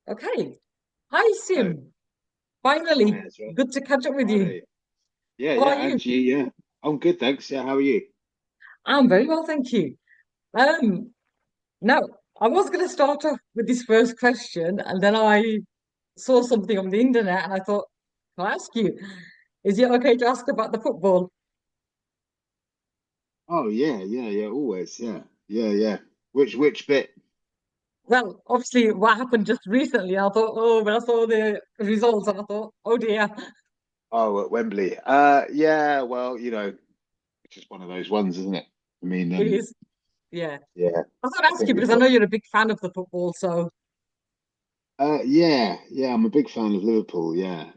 Okay. Hi, Oh, Sim. hi, Finally, Ezra. good to catch up with you. Hi. Yeah, How yeah, are you? and you, yeah. I'm good, thanks. Yeah, how are you? I'm very well, thank you. Um, Now, I was going to start off with this first question, and then I saw something on the internet, and I thought, I'll ask you, is it okay to ask about the football? Oh, yeah, yeah, yeah, always. Yeah, yeah, yeah. Which bit? Well, obviously, what happened just recently, I thought, oh, when I saw the results, and I thought, oh dear, Oh, at Wembley. Yeah, well, it's just one of those ones, isn't it? I mean, it is. Yeah. yeah, I thought I'd I ask think you we've because I got know you're a big fan of the football, so yeah, yeah, I'm a big fan of Liverpool, yeah.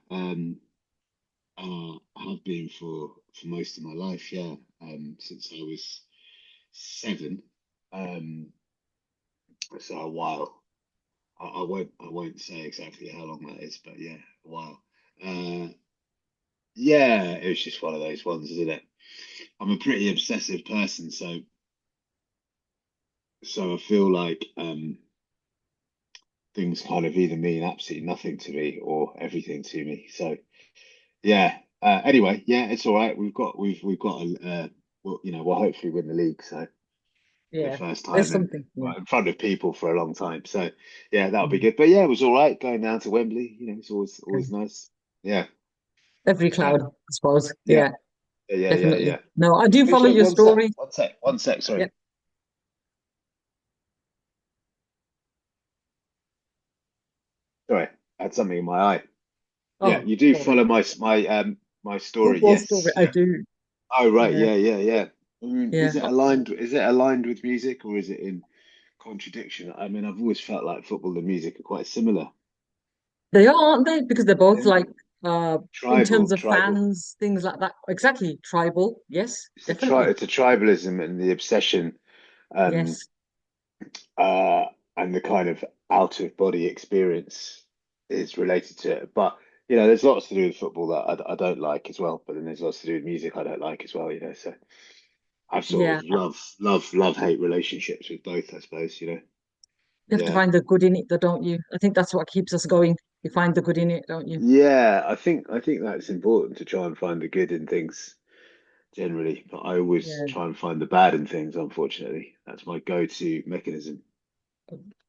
I have been for most of my life, yeah. Since I was 7. Um, so a while. I won't say exactly how long that is, but yeah, a while. Uh, yeah, it was just one of those ones, isn't it? I'm a pretty obsessive person, so I feel like things kind of either mean absolutely nothing to me or everything to me. So yeah. Anyway, yeah, it's all right. We've got a well, we'll hopefully win the league. So for the yeah, first there's time in something. Yeah. well, in front of people for a long time. So yeah, that'll be Mm. good. But yeah, it was all right going down to Wembley. It's always Okay. nice. Yeah. Every Yeah. cloud, I suppose. Yeah. Yeah, Yeah, yeah, yeah, definitely. yeah. No, I do Oh, follow sorry, your one sec, story. one sec, Yeah. sorry. Sorry, I had something in my eye. Yeah, Oh, you do sorry. follow my story, Football story. yes. I Yeah. do. Oh, right, Yeah. yeah, yeah, yeah. I mean, Yeah. is it aligned with music or is it in contradiction? I mean, I've always felt like football and music are quite similar. They are, aren't they? Because they're both Yeah. like in terms Tribal, of tribal. fans, things like that. Exactly. Tribal. Yes, definitely. It's a tribalism and the obsession, um, Yes. uh, and the kind of out of body experience is related to it. But there's lots to do with football that I don't like as well. But then there's lots to do with music I don't like as well. So I've sort Yeah. of love hate relationships with both, I suppose. You have to Yeah, find the good in it, though, don't you? I think that's what keeps us going. You find the good in it, don't you? yeah. I think that's important to try and find the good in things generally. But I always Yeah. try and find the bad in things. Unfortunately, that's my go-to mechanism.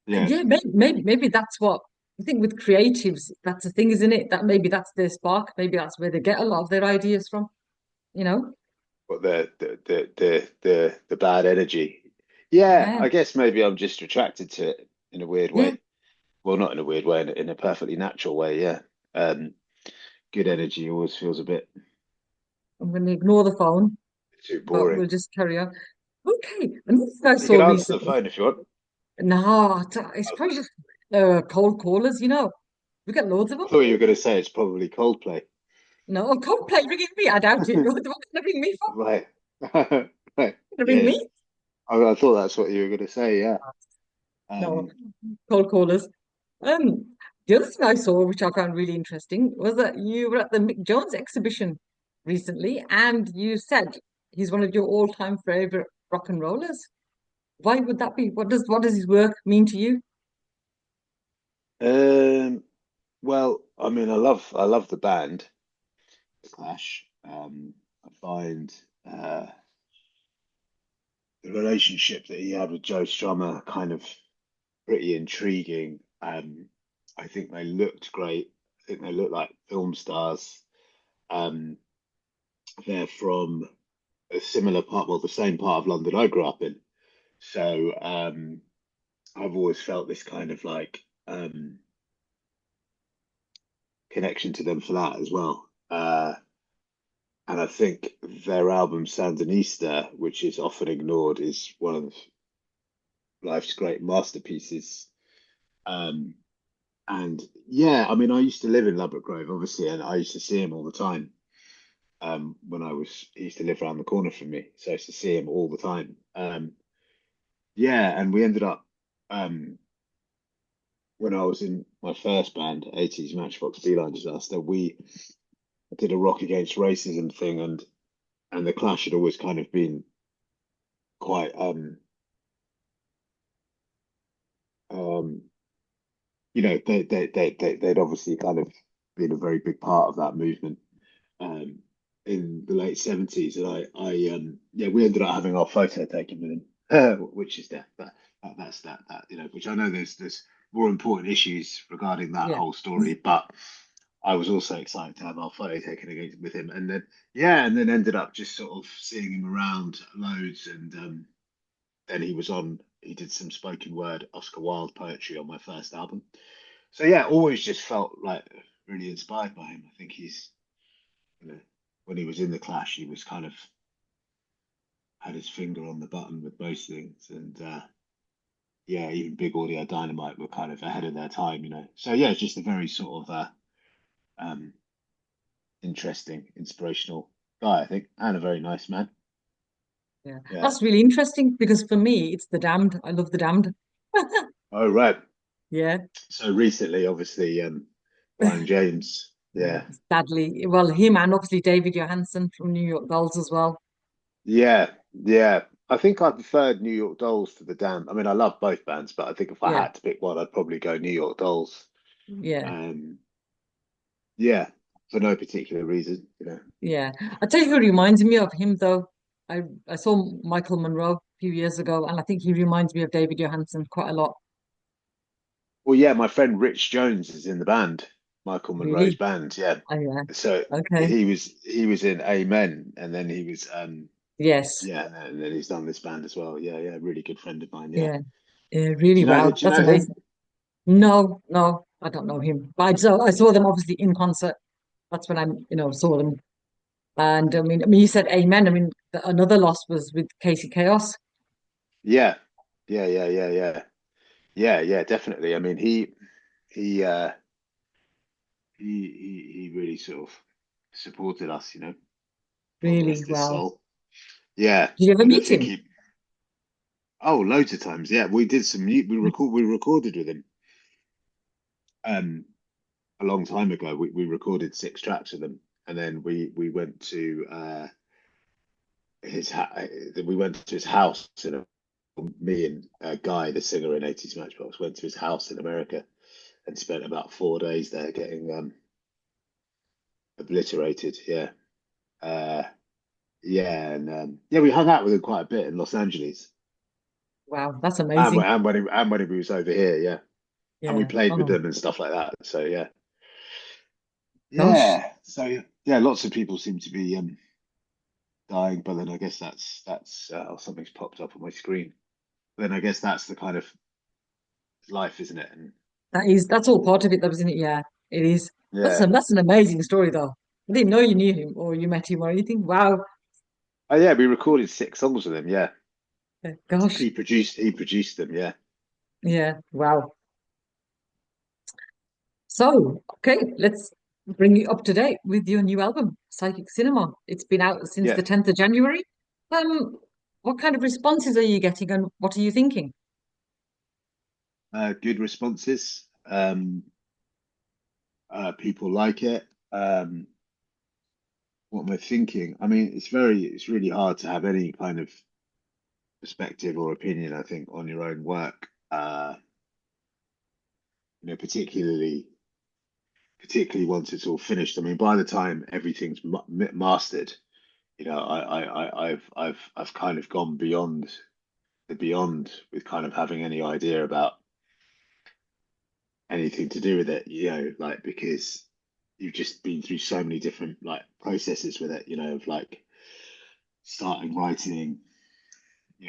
Yeah. Yeah, maybe that's what I think with creatives, that's the thing, isn't it? That maybe that's their spark. Maybe that's where they get a lot of their ideas from, you know? But the bad energy. Yeah, Yeah. I guess maybe I'm just attracted to it in a weird Yeah. way. Well, not in a weird way, in a perfectly natural way. Yeah. Um, Good energy always feels a bit I'm going to ignore the phone, too but boring. we'll just carry on. Okay. Another thing I You saw can answer the recently. phone if you want. No, it's Oh, probably just cold callers, We get loads of them. I thought you were going to say it's probably Coldplay. No, Coldplay ringing me. I doubt it. What going to ring me for? Right. Right. Going to Yeah, ring yeah. me? I thought that's what you were going to say. Yeah. No, Um, cold callers. The other thing I saw, which I found really interesting, was that you were at the Mick Jones exhibition recently, and you said he's one of your all-time favorite rock and rollers. Why would that be? What does his work mean to you? um, well, I mean, I love the band, The Clash. I find the relationship that he had with Joe Strummer kind of pretty intriguing. I think they looked great. I think they looked like film stars. Um, they're from a similar part, well, the same part of London I grew up in. So I've always felt this kind of like connection to them for that as well. And I think their album Sandinista, which is often ignored, is one of life's great masterpieces. Um, and yeah, I mean, I used to live in Ladbroke Grove, obviously, and I used to see him all the time. When he used to live around the corner from me, so I used to see him all the time. Yeah, and we ended up um, when I was in my first band, 80s Matchbox Beeline Disaster. We did a rock against racism thing, and the Clash had always kind of been quite um they'd obviously kind of been a very big part of that movement um, in the late 70s, and yeah, we ended up having our photo taken with him, which is that which I know there's more important issues regarding that Yeah. whole story, but I was also excited to have our photo taken again with him, and then yeah, and then ended up just sort of seeing him around loads, and then he did some spoken word Oscar Wilde poetry on my first album. So yeah, always just felt like really inspired by him. I think you know, when he was in the Clash, he was kind of had his finger on the button with most things, and yeah, even Big Audio Dynamite were kind of ahead of their time. So yeah, it's just a very sort of um, interesting, inspirational guy, I think, and a very nice man. Yeah. Yeah. That's really interesting because for me, it's The Damned. I love The Damned. Oh right. Yeah. So recently, obviously, Brian James. Yeah. Yeah. Sadly, well, him and obviously David Johansen from New York Dolls as well. Yeah. Yeah. I think I preferred New York Dolls to the Damned. I mean, I love both bands, but I think if I Yeah. had to pick one, I'd probably go New York Dolls. Yeah. Um, yeah, for no particular reason. Yeah. I tell you who reminds me of him though. I saw Michael Monroe a few years ago, and I think he reminds me of David Johansen quite a lot. Well, yeah, my friend Rich Jones is in the band, Michael Monroe's Really? band. Yeah, Oh yeah. so Okay. he was in Amen, and then he was Yes. yeah, and then he's done this band as well. Yeah, yeah, really good friend of mine. Yeah, Yeah. Yeah. Really. do Wow. you That's know him? amazing. No, no, I don't know him. But I saw them obviously in concert. That's when I saw them. And you said Amen. Another loss was with Casey Chaos. Yeah, yeah, yeah, yeah, yeah, yeah, yeah, definitely. I mean, he he really sort of supported us. God Really? rest his Wow. soul. Yeah, Did you ever and I meet think him? he. Oh, loads of times. Yeah, we did some. We recorded with him um a long time ago. We recorded 6 tracks with him, and then we went to his ha we went to his house. Me and Guy, the singer in 80s Matchbox, went to his house in America and spent about 4 days there getting obliterated. Yeah, uh, yeah, and yeah, we hung out with him quite a bit in Los Angeles, Wow, that's and amazing. when he was over here. Yeah, and we Yeah. played with Oh them and stuff like that. So yeah, gosh, yeah. So yeah, lots of people seem to be dying, but then I guess that's oh, something's popped up on my screen. Then I guess that's the kind of life, isn't it? And that's all part of it, though, isn't it? Yeah, it is. That's yeah, an that's an amazing story, though. I didn't know you knew him or you met him or anything. Wow. oh yeah, we recorded 6 songs with him. Yeah, Gosh. he produced them. Yeah, Yeah. Wow. So, okay, let's bring you up to date with your new album, Psychic Cinema. It's been out since yeah. the 10th of January. Um, what kind of responses are you getting and what are you thinking? Good responses. People like it. What am I thinking? I mean, it's really hard to have any kind of perspective or opinion, I think, on your own work. Particularly once it's all finished. I mean, by the time everything's mastered, I've kind of gone beyond the beyond with kind of having any idea about anything to do with it. Like because you've just been through so many different like processes with it. Of like starting writing,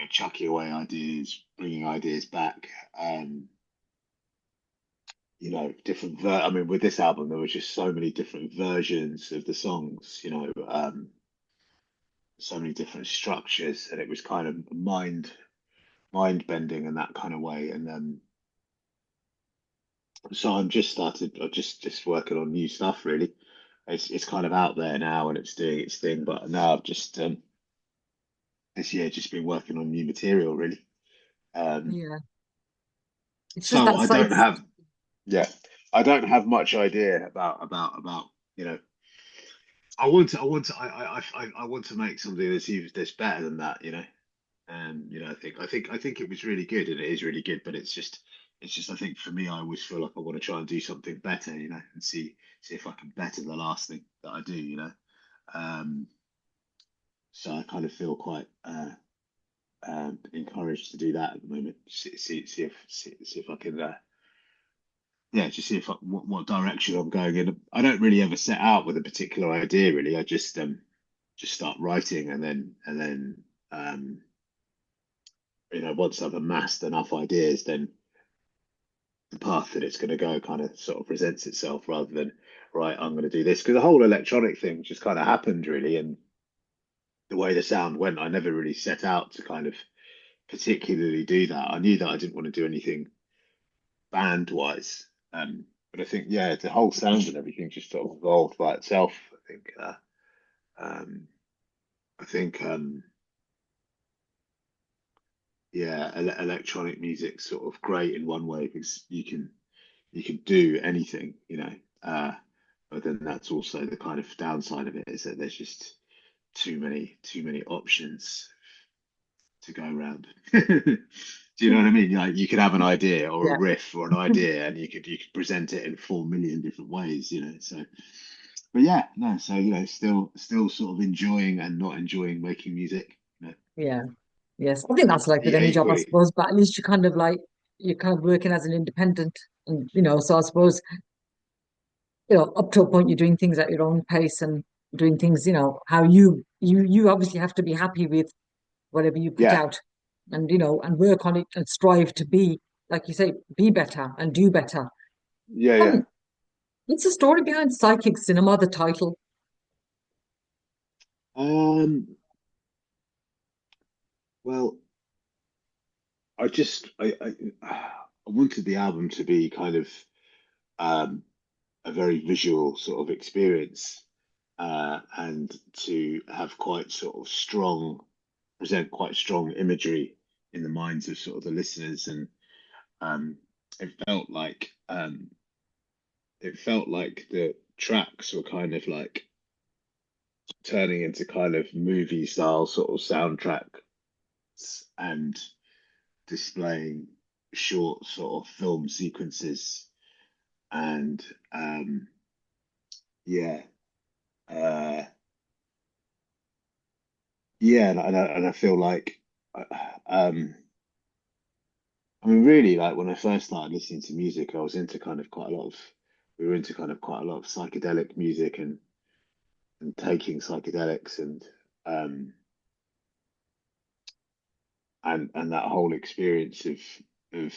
chucking away ideas, bringing ideas back. Um, I mean, with this album, there was just so many different versions of the songs. So many different structures, and it was kind of mind bending in that kind of way. And so I'm just working on new stuff really. It's kind of out there now and it's doing its thing, but now I've just this year just been working on new material really. Um, Yeah, it's just so that I side. don't have yeah, I don't have much idea about you know. I want to make something that's better than that. I think it was really good and it is really good, but it's just it's just I think for me, I always feel like I want to try and do something better, and see if I can better the last thing that I do. Um, so I kind of feel quite encouraged to do that at the moment. See if I can yeah, just see if what direction I'm going in. I don't really ever set out with a particular idea, really. I just start writing, and then once I've amassed enough ideas, then the path that it's going to go kind of sort of presents itself rather than right, I'm going to do this because the whole electronic thing just kind of happened really, and the way the sound went, I never really set out to kind of particularly do that. I knew that I didn't want to do anything band wise. But I think, yeah, the whole sound and everything just sort of evolved by itself. Um, I think, yeah, electronic music's sort of great in one way because you can do anything, Uh, but then that's also the kind of downside of it is that there's just too many options to go around. Do you know what I mean? Like you could have an idea or a Yeah, riff or an idea, and you could present it in 4 million different ways. So, but yeah, no. So still sort of enjoying and not enjoying making music. yeah, yes. I think that's like with any job, I Equally, suppose. But at least you kind of like you're kind of working as an independent, and so I suppose up to a point you're doing things at your own pace and doing things, how you obviously have to be happy with whatever you put yeah, out, and and work on it and strive to be, like you say, be better and do better. yeah, yeah. Um, what's the story behind Psychic Cinema, the title? Um, well, I wanted the album to be kind of um a very visual sort of experience, and to have quite sort of present quite strong imagery in the minds of sort of the listeners, and um, it felt like um, it felt like the tracks were kind of like turning into kind of movie style sort of soundtracks and displaying short sort of film sequences, and yeah. Uh, Yeah, and I feel like, uh, um, I mean, really, like when I first started listening to music, I was into kind of quite a lot of, we were into kind of quite a lot of psychedelic music and taking psychedelics um and that whole experience of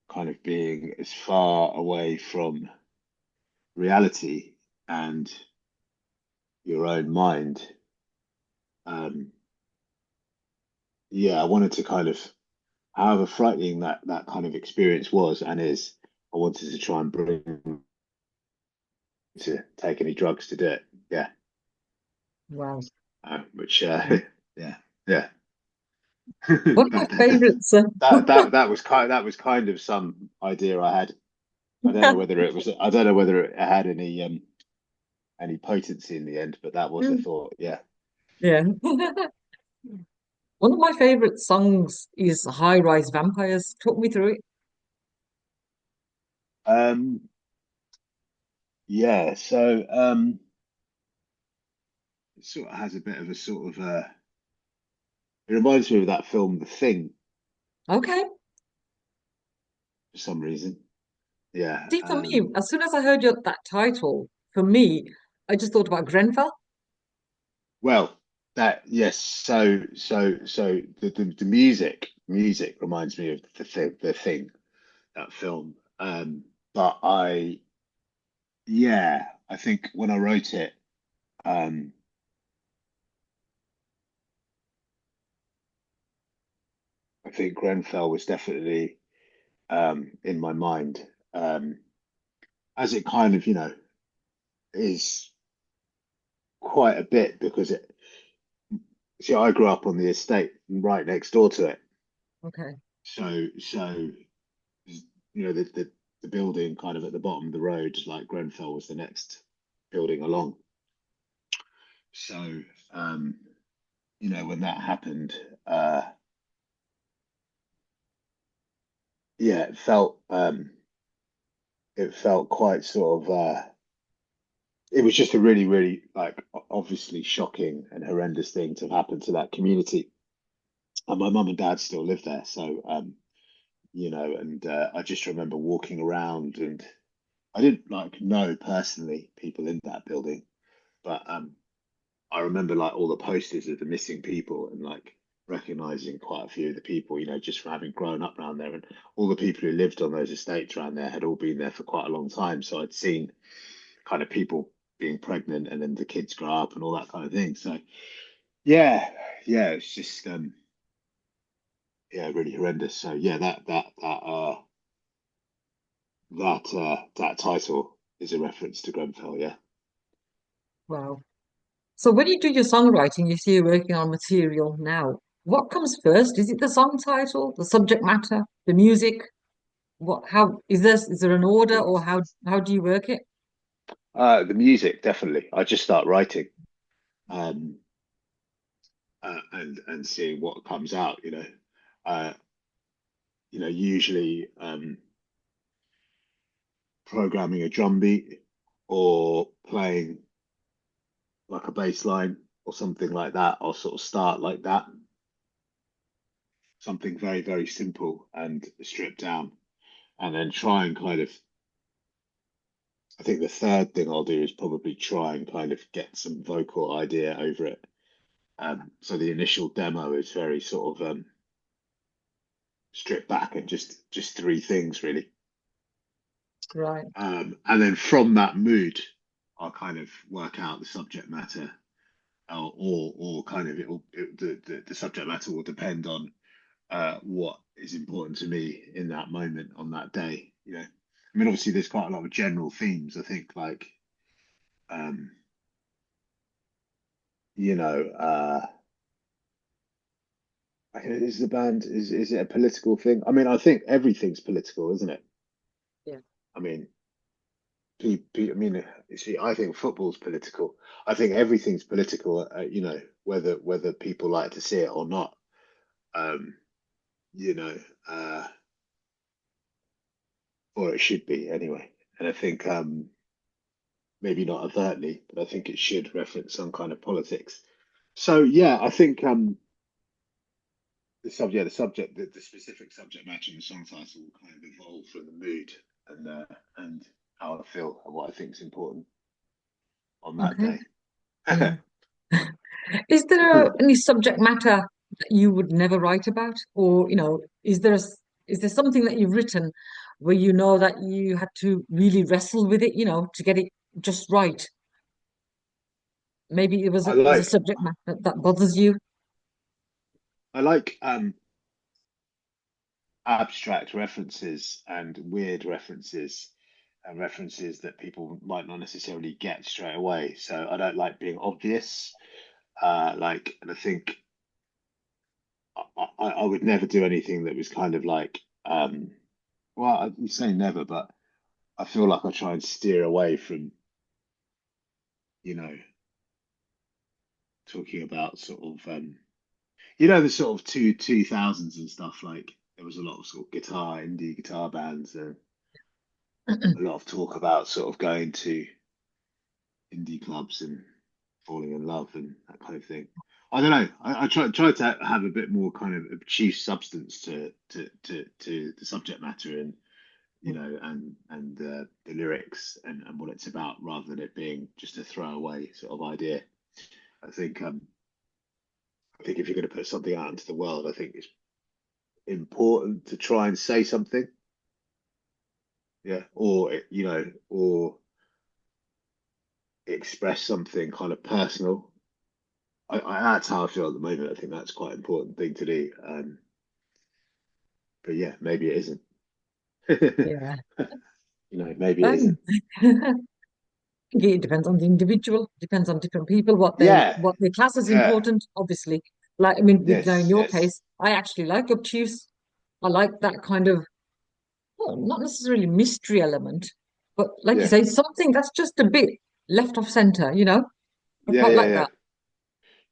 kind of being as far away from reality and your own mind. Um, yeah, I wanted to kind of, however frightening that kind of experience was and is, I wanted to try and bring to take any drugs to do it. Yeah, Wow. which Yeah. yeah, yeah. One of my that, favorites. that was kind of some idea I had. I don't know whether it had any potency in the end, but that was a thought. Yeah. Yeah. One of my favorite songs is High Rise Vampires. Talk me through it. Um. Yeah. So it sort of has a bit of a sort of it reminds me of that film The Thing Okay. for some reason. Yeah. See, for me, as soon as I heard that title, for me, I just thought about Grenfell. Well, that yes. So the music reminds me of the thing that film. But yeah, I think when I wrote it, um, I think Grenfell was definitely in my mind, as it kind of is quite a bit because it. See, I grew up on the estate right next door to it, Okay. so the building kind of at the bottom of the road, like Grenfell was the next building along. So when that happened, uh, yeah, it felt quite sort of it was just a really, really like obviously shocking and horrendous thing to happen to that community. And my mum and dad still live there, so and I just remember walking around, and I didn't like know personally people in that building, but I remember like all the posters of the missing people and like recognizing quite a few of the people, just from having grown up around there, and all the people who lived on those estates around there had all been there for quite a long time. So I'd seen kind of people being pregnant and then the kids grow up and all that kind of thing. So yeah, yeah, it's just yeah, really horrendous. So yeah, that title is a reference to Grenfell. Yeah. Wow. So when you do your songwriting, you say you're working on material now. What comes first? Is it the song title, the subject matter, the music? How is there an order, or how do you work it? The music, definitely. I just start writing, um, and seeing what comes out. Uh, usually programming a drum beat or playing like a bass line or something like that. I'll sort of start like that, something very, very simple and stripped down, and then try and kind of. I think the third thing I'll do is probably try and kind of get some vocal idea over it. So the initial demo is very sort of stripped back and just three things really. Right. And then from that mood, I'll kind of work out the subject matter, or kind of the subject matter will depend on what is important to me in that moment on that day. I mean, obviously, there's quite a lot of general themes. I think, like, um, you know, is the band is it a political thing? I mean, I think everything's political, isn't it? Yeah. I mean, I mean, you see, I think football's political. I think everything's political. Whether people like to see it or not. Um, you know, uh, or it should be anyway. And I think maybe not overtly, but I think it should reference some kind of politics. So yeah, I think the specific subject matter and the song title will kind of evolve from the mood and how I feel and what I think is important on that Okay. day. Yeah. Is there any subject matter that you would never write about? Or, is there something that you've written where you know that you had to really wrestle with it, to get it just right? Maybe I it was a like subject matter that bothers you. I like abstract references and weird references and references that people might not necessarily get straight away. So I don't like being obvious. And I think I would never do anything that was kind of like, well, you say never, but I feel like I try and steer away from, you know, talking about sort of, the sort of two thousands and stuff. Like there was a lot of sort of indie guitar bands, and a lot of talk about sort of going to indie clubs and falling in love and that kind of thing. I don't know. I try to have a bit more kind of obtuse substance to the subject matter and the lyrics and what it's about, rather than it being just a throwaway sort of idea. I think I think if you're going to put something out into the world, I think it's important to try and say something, yeah, or express something kind of personal. That's how I feel at the moment. I think that's quite an important thing to do. But yeah, maybe it isn't. Yeah. Maybe it isn't. Um, it depends on the individual, depends on different people, Yeah, what they class as yeah, important, obviously. Like, I mean, with now in yes, your yes, case, I actually like obtuse. I like that kind of, well, not necessarily mystery element, but like you yeah, say, something that's just a bit left off center, I yeah, quite yeah, like yeah, that.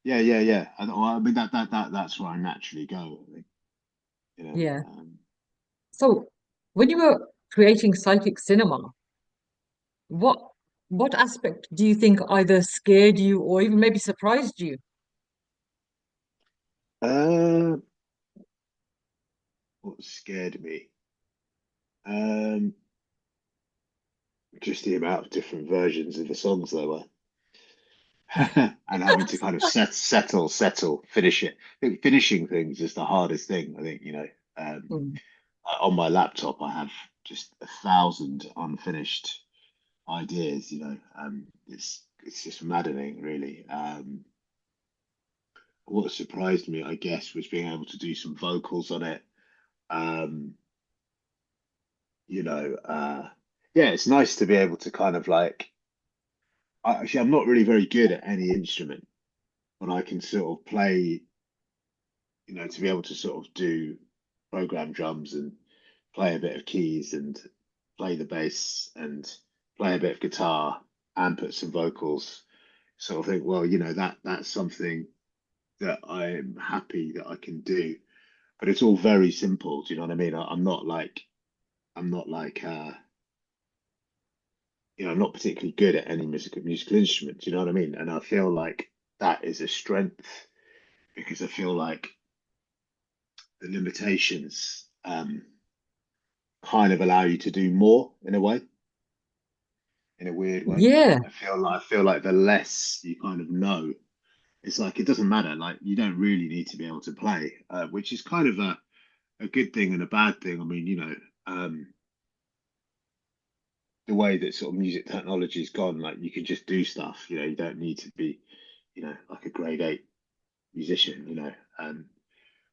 yeah, yeah, yeah. And I mean that's where I naturally go. I think, Yeah. um, So When you were creating psychic cinema, what what aspect do you think either scared you or even maybe surprised you? Uh, what scared me? Um, just the amount of different versions of the songs there were, and having to kind of finish it. I think finishing things is the hardest thing. I think, Mm. on my laptop, I have just 1,000 unfinished ideas. It's just maddening, really. What surprised me, I guess, was being able to do some vocals on it. Um, you know, yeah, it's nice to be able to kind of like. I'm not really very good at any instrument, but I can sort of play. To be able to sort of do program drums and play a bit of keys and play the bass and play a bit of guitar and put some vocals. Sort of think, well, that's something that I'm happy that I can do. But it's all very simple. Do you know what I mean? I'm not particularly good at any musical instrument. Do you know what I mean? And I feel like that is a strength because I feel like the limitations kind of allow you to do more in a way, in a weird way. Yeah, I feel like the less you kind of know, it's like it doesn't matter. Like you don't really need to be able to play, which is kind of a good thing and a bad thing. I mean, the way that sort of music technology has gone, like you can just do stuff. You don't need to be, like a grade 8 musician.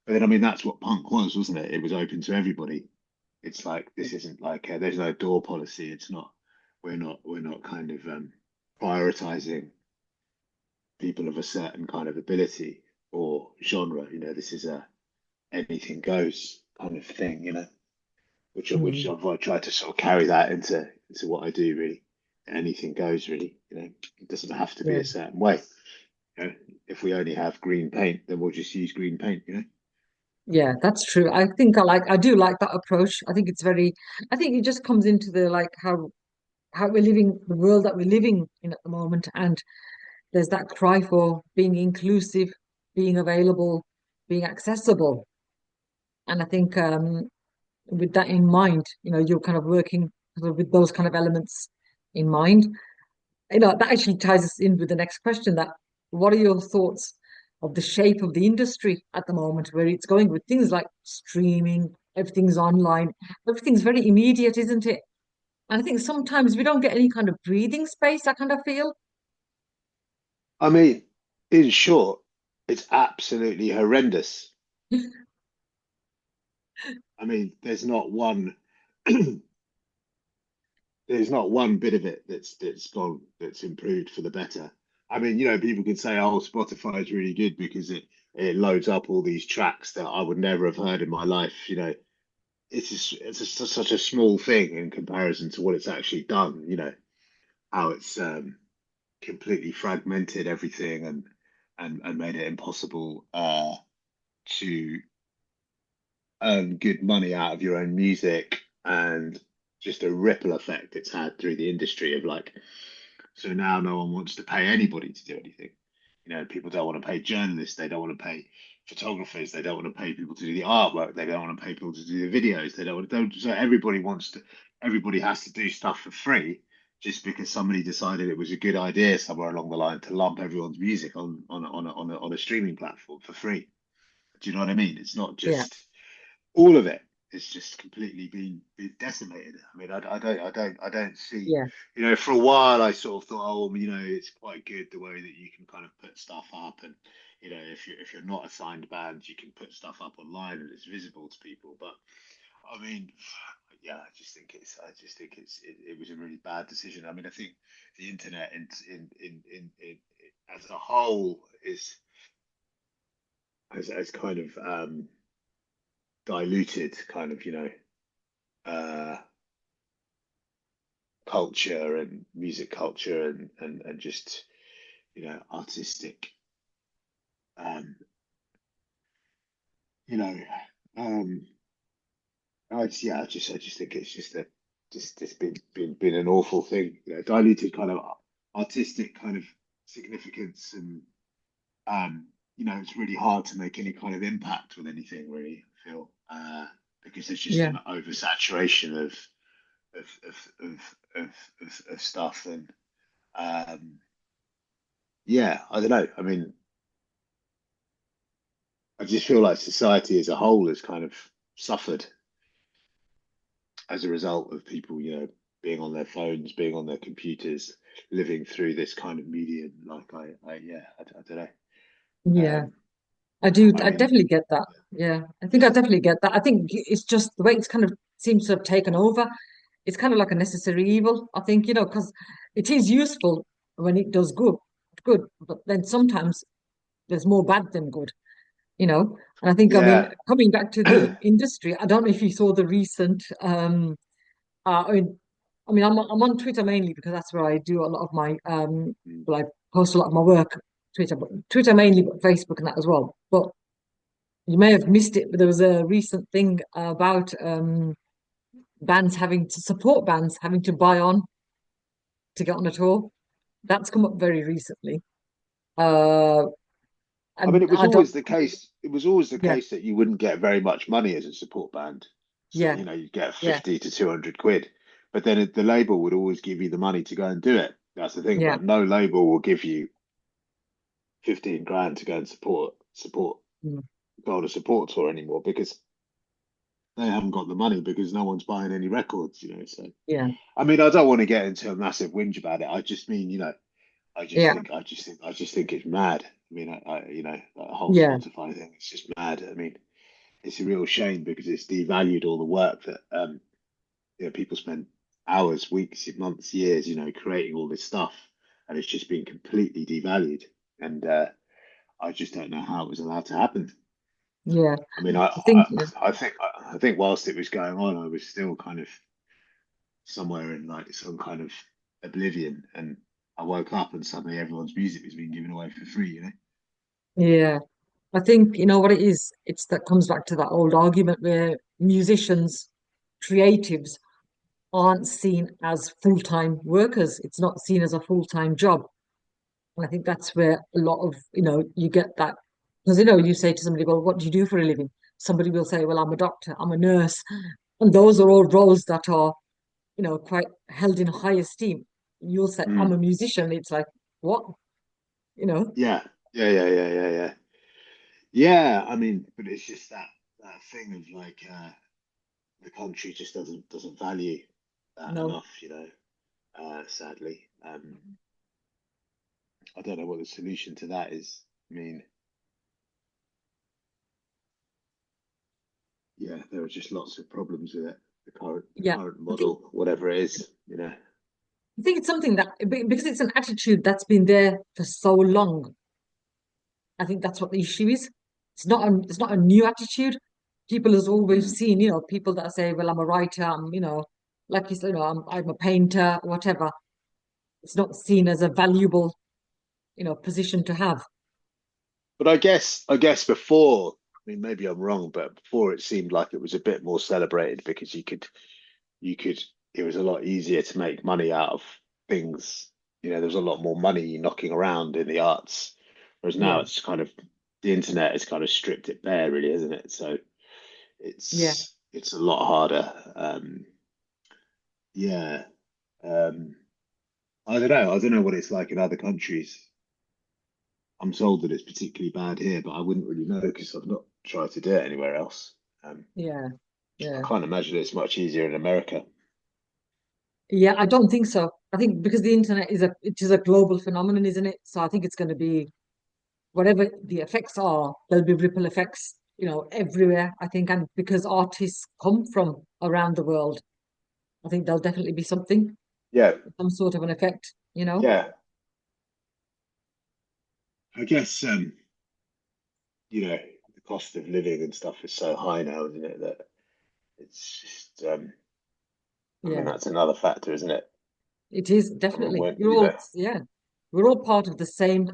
But then I mean that's what punk was, wasn't it? It was open to everybody. It's like this isn't like there's no door policy. It's not. We're not kind of prioritizing people of a certain kind of ability or genre. This is a anything goes kind of thing. Which mm, I've tried to sort of carry that into what I do. Really, anything goes. Really, it doesn't have to be yeah, a certain way. You know, if we only have green paint, then we'll just use green paint. yeah, that's true. I do like that approach. I think it just comes into the like how we're living, the world that we're living in at the moment. And there's that cry for being inclusive, being available, being accessible. And I think with that in mind, you're kind of working sort of with those kind of elements in mind. That actually ties us in with the next question that what are your thoughts of the shape of the industry at the moment, where it's going with things like streaming, everything's online, everything's very immediate, isn't it? And I think sometimes we don't get any kind of breathing space, I kind of feel. I mean, in short, it's absolutely horrendous. I mean, there's not one bit of it that's improved for the better. I mean, people can say, "Oh, Spotify is really good because it loads up all these tracks that I would never have heard in my life." It's such a small thing in comparison to what it's actually done. How it's completely fragmented everything and made it impossible to earn good money out of your own music and just a ripple effect it's had through the industry of like, so now no one wants to pay anybody to do anything. People don't want to pay journalists, they don't want to pay photographers, they don't want to pay people to do the artwork, they don't want to pay people to do the videos, they don't want to don't so everybody has to do stuff for free just because somebody decided it was a good idea somewhere along the line to lump everyone's music on a streaming platform for free. Do you know what I mean? It's not Yeah, just all of it is just completely been decimated. I mean, I don't see. yeah, For a while I sort of thought, oh, well, it's quite good the way that you can kind of put stuff up, and if you're not a signed band, you can put stuff up online and it's visible to people. But I mean, yeah, I just think it was a really bad decision. I mean, I think the internet as a whole is has kind of diluted kind of uh, culture and music culture and just artistic um, you know um, I just think it's just it's been an awful thing. You know, diluted kind of artistic kind of significance, and you know, it's really hard to make any kind of impact with anything. Really, I feel because there's just Yeah, an oversaturation of of stuff, and um, yeah, I don't know. I mean, I just feel like society as a whole has kind of suffered as a result of people, you know, being on their phones, being on their computers, living through this kind of medium. Like I don't know. yeah. Um, I do. I I mean, definitely get that. Yeah, I think I yeah, definitely get that. I think it's just the way it's kind of seems to have taken over. It's kind of like a necessary evil. I think, because it is useful when it does good, but then sometimes there's more bad than good, you know. And I think, I mean, yeah. coming back to the industry, I don't know if you saw the recent. I mean, I'm on Twitter mainly because that's where I do a lot of my Mm. well, I post a lot of my work. Twitter, but Twitter mainly, but Facebook and that as well. But you may have missed it, but there was a recent thing about bands having to buy on to get on a tour. That's come up very recently. Uh, I mean, and I don't, It was always the yeah, case that you wouldn't get very much money as a support band. So, yeah, you know, you'd get yeah, 50 to 200 quid, but then the label would always give you the money to go and do it. That's the thing. yeah, But no label will give you 15 grand to go and mm, go on a support tour anymore because they haven't got the money because no one's buying any records, you know. So, yeah, I mean, I don't want to get into a massive whinge about it. I just mean, you know, yeah, I just think it's mad. I mean, you know, that whole yeah, Spotify thing, it's just mad. I mean, it's a real shame because it's devalued all the work that you know, people spend hours, weeks, months, years, you know, creating all this stuff, and it's just been completely devalued. And I just don't know how it was allowed to happen. yeah. I mean, I think, I think whilst it was going on, I was still kind of somewhere in like some kind of oblivion, and I woke up and suddenly everyone's music was being given away for free, you know? yeah, I think you know what it is. It's that comes back to that old argument where musicians, creatives aren't seen as full-time workers. It's not seen as a full-time job. And I think that's where a lot of, you get that because, you say to somebody, well, what do you do for a living? Somebody will say, well, I'm a doctor, I'm a nurse. And those are all roles that are, quite held in high esteem. You'll say, I'm Mm. a musician. It's like, what? You know? Yeah, yeah. Yeah, I mean, but it's just that thing of like the country just doesn't value that No. enough, you know. Sadly, I don't know what the solution to that is. I mean, yeah, there are just lots of problems with it. The Yeah. current I think model, whatever it is, you know. I think it's something that because it's an attitude that's been there for so long. I think that's what the issue is. It's not a new attitude. People has always Mm. seen, people that say, well, I'm a writer, like you said, I'm a painter, whatever. It's not seen as a valuable, position to have. But I guess before, I mean, maybe I'm wrong, but before it seemed like it was a bit more celebrated because you could, it was a lot easier to make money out of things. You know, there was a lot more money knocking around in the arts, whereas now Yeah, it's kind of the internet has kind of stripped it bare, really, isn't it? So yeah, it's a lot harder. Yeah, um, I don't know. I don't know what it's like in other countries. I'm told that it's particularly bad here, but I wouldn't really know because I've not tried to do it anywhere else. yeah, I yeah. can't imagine it's much easier in America. Yeah, I don't think so. I think because the internet it is a global phenomenon, isn't it? So I think it's going to be whatever the effects are, there'll be ripple effects, everywhere, I think. And because artists come from around the world, I think there'll definitely be Yeah, some sort of an effect. yeah. I guess you know, the cost of living and stuff is so high now, isn't it? That it's just, I mean, Yeah, that's another factor, isn't it? it is I mean, definitely. when, you know, Yeah, we're all part of the same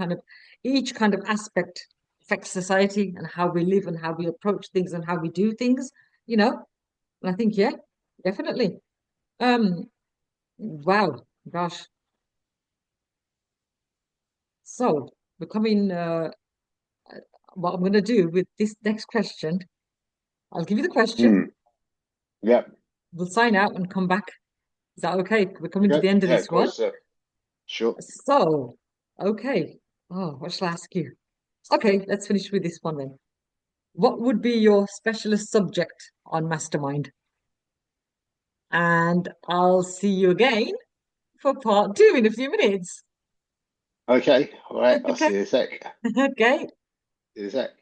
each kind of aspect affects society and how we live and how we approach things and how we do things, you know? I think, yeah, definitely. Um, wow, gosh. So we're coming, what I'm going to do with this next question, I'll give you the question. Hmm. Yep. We'll sign out and come back. Is that okay? We're coming to Okay. the end of Yeah, this of one. course. Sure. So, okay. Oh, what shall I ask you? Okay, let's finish with this one then. What would be your specialist subject on Mastermind? And I'll see you again for part two in a few minutes. Okay. All right. I'll Okay, see you in a sec. okay. See you in a sec.